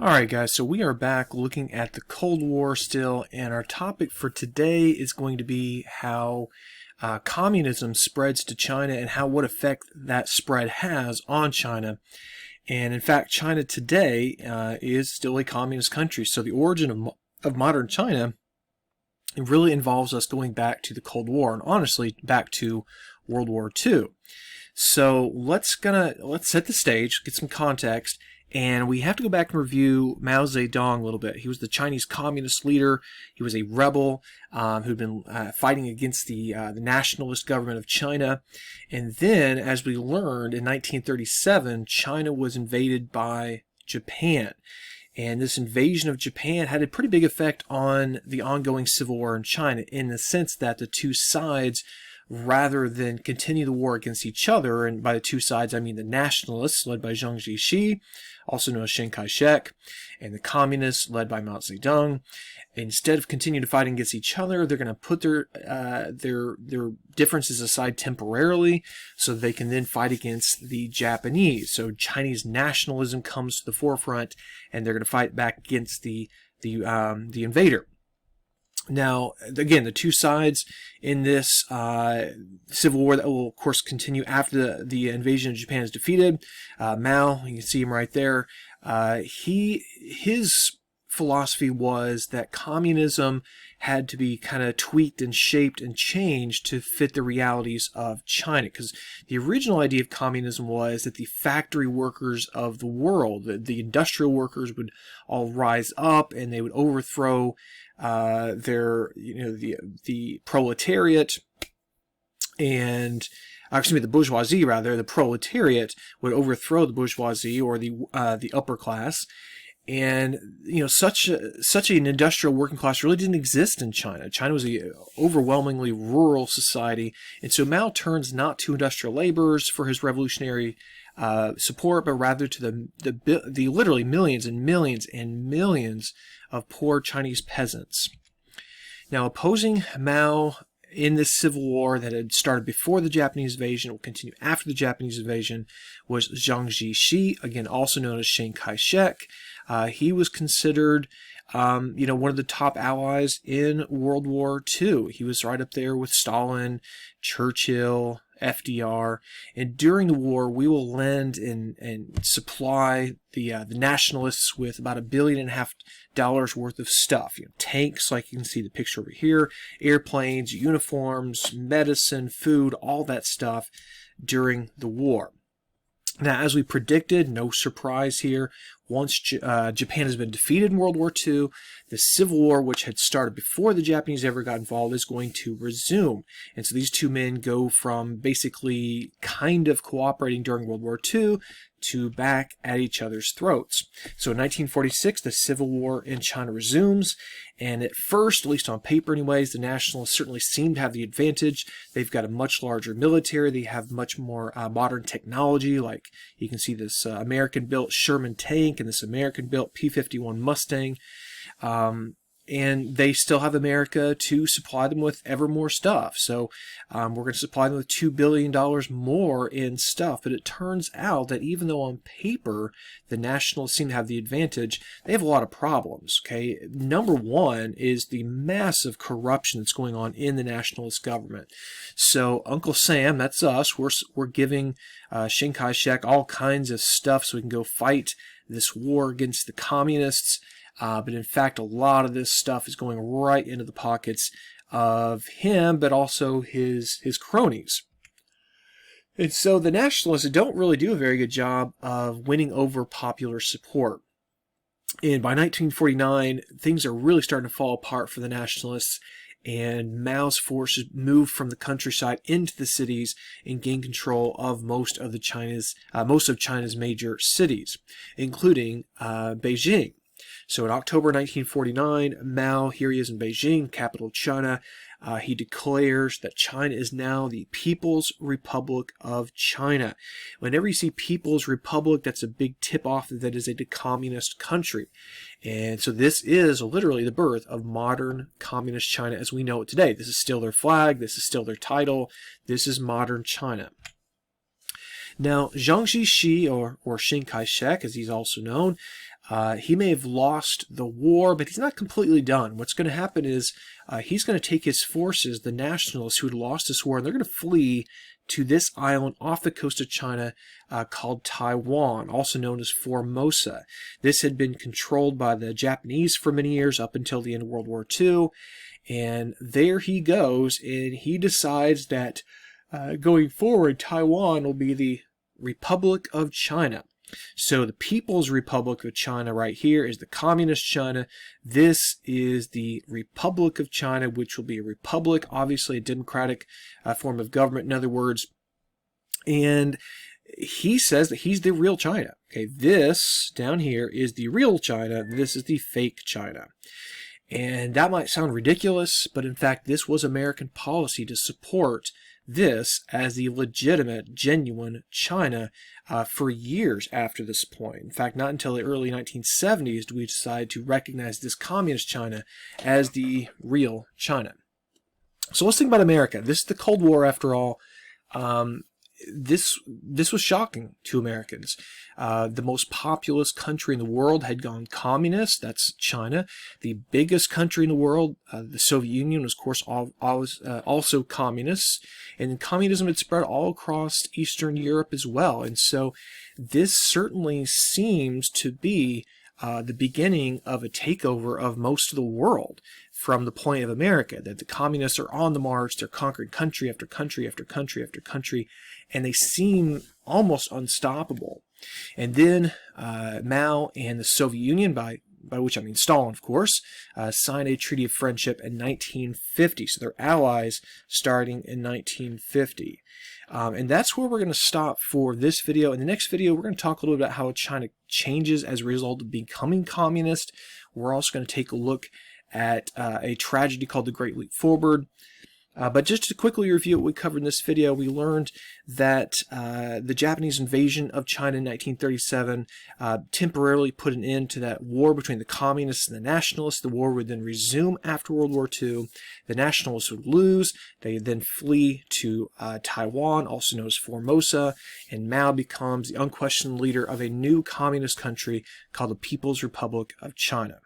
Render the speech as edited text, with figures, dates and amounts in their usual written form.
Alright guys, so we are back looking at the Cold War still, and our topic for today is going to be how communism spreads to China and what effect that spread has on China. And in fact, China today is still a communist country, so the origin of modern China, it really involves us going back to the Cold War, and honestly back to World War II. So let's set the stage, get some context. And we have to go back and review Mao Zedong a little bit. He was the Chinese communist leader. He was a rebel who'd been fighting against the nationalist government of China. And then, as we learned, in 1937, China was invaded by Japan. And this invasion of Japan had a pretty big effect on the ongoing civil war in China, in the sense that the two sides, rather than continue the war against each other, and by the two sides I mean the nationalists led by Jiang Jieshi, also known as Chiang Kai-shek, and the communists led by Mao Zedong, instead of continuing to fight against each other, they're going to put their differences aside temporarily so they can then fight against the Japanese. So Chinese nationalism comes to the forefront, and they're going to fight back against the invader. Now, again, the two sides in this civil war that will, of course, continue after the invasion of Japan is defeated. Mao, you can see him right there. His philosophy was that communism had to be kind of tweaked and shaped and changed to fit the realities of China. Because the original idea of communism was that the factory workers of the world, the industrial workers, would all rise up and they would overthrow the proletariat, and the bourgeoisie rather. The proletariat would overthrow the bourgeoisie, or the upper class. And such an industrial working class really didn't exist in China. China was an overwhelmingly rural society, and so Mao turns not to industrial laborers for his revolutionary support, but rather to the literally millions and millions and millions of poor Chinese peasants. Now, opposing Mao in this civil war that had started before the Japanese invasion, will continue after the Japanese invasion, was Jiang Jieshi, again also known as Chiang Kai-shek. He was considered one of the top allies in World War II. He was right up there with Stalin, Churchill, FDR, and during the war we will lend and supply the nationalists with about $1.5 billion worth of stuff. Tanks, like you can see the picture over here, airplanes, uniforms, medicine, food, all that stuff during the war. Now, as we predicted, no surprise here, once Japan has been defeated in World War II, the Civil War, which had started before the Japanese ever got involved, is going to resume. And so these two men go from basically kind of cooperating during World War II to back at each other's throats. So in 1946, the Civil War in China resumes, and at first, at least on paper anyways, the nationalists certainly seem to have the advantage. They've got a much larger military, they have much more modern technology, like you can see this American-built Sherman tank and this American-built P-51 Mustang. And they still have America to supply them with ever more stuff. So we're going to supply them with $2 billion more in stuff. But it turns out that even though on paper the nationalists seem to have the advantage, they have a lot of problems. Okay, number one is the massive corruption that's going on in the nationalist government. So Uncle Sam, that's us, we're giving Chiang Kai-shek all kinds of stuff so we can go fight this war against the communists. But in fact, a lot of this stuff is going right into the pockets of him, but also his cronies. And so the nationalists don't really do a very good job of winning over popular support. And by 1949, things are really starting to fall apart for the nationalists, and Mao's forces moved from the countryside into the cities and gained control of most of China's major cities, including Beijing. So in October 1949, Mao, here he is in Beijing, capital of China, he declares that China is now the People's Republic of China. Whenever you see People's Republic, that's a big tip-off that it is a communist country. And so this is literally the birth of modern communist China as we know it today. This is still their flag, this is still their title, this is modern China. Now, Jiang Jieshi, or Chiang Kai-shek, as he's also known, He may have lost the war, but he's not completely done. What's going to happen is he's going to take his forces, the nationalists who had lost this war, and they're going to flee to this island off the coast of China called Taiwan, also known as Formosa. This had been controlled by the Japanese for many years up until the end of World War II. And there he goes, and he decides that going forward, Taiwan will be the Republic of China. So the People's Republic of China right here is the Communist China. This is the Republic of China, which will be a republic, obviously a democratic form of government, in other words. And he says that he's the real China. Okay, this down here is the real China. This is the fake China. And that might sound ridiculous, but in fact, this was American policy to support this as the legitimate, genuine China for years after this point. In fact, not until the early 1970s do we decide to recognize this communist China as the real China. So let's think about America. This is the Cold War, after all. This was shocking to Americans. The most populous country in the world had gone communist. That's China. The biggest country in the world, the Soviet Union, was, of course, also communist. And communism had spread all across Eastern Europe as well. And so this certainly seems to be the beginning of a takeover of most of the world from the point of America, that the communists are on the march, they're conquering country after country after country after country, and they seem almost unstoppable. And then Mao and the Soviet Union, by which I mean Stalin, of course, signed a treaty of friendship in 1950. So they're allies starting in 1950. And that's where we're going to stop for this video. In the next video, we're going to talk a little bit about how China changes as a result of becoming communist. We're also going to take a look at a tragedy called the Great Leap Forward. But just to quickly review what we covered in this video, we learned that the Japanese invasion of China in 1937 temporarily put an end to that war between the communists and the nationalists. The war would then resume after World War II. The nationalists would lose. They then flee to Taiwan, also known as Formosa, and Mao becomes the unquestioned leader of a new communist country called the People's Republic of China.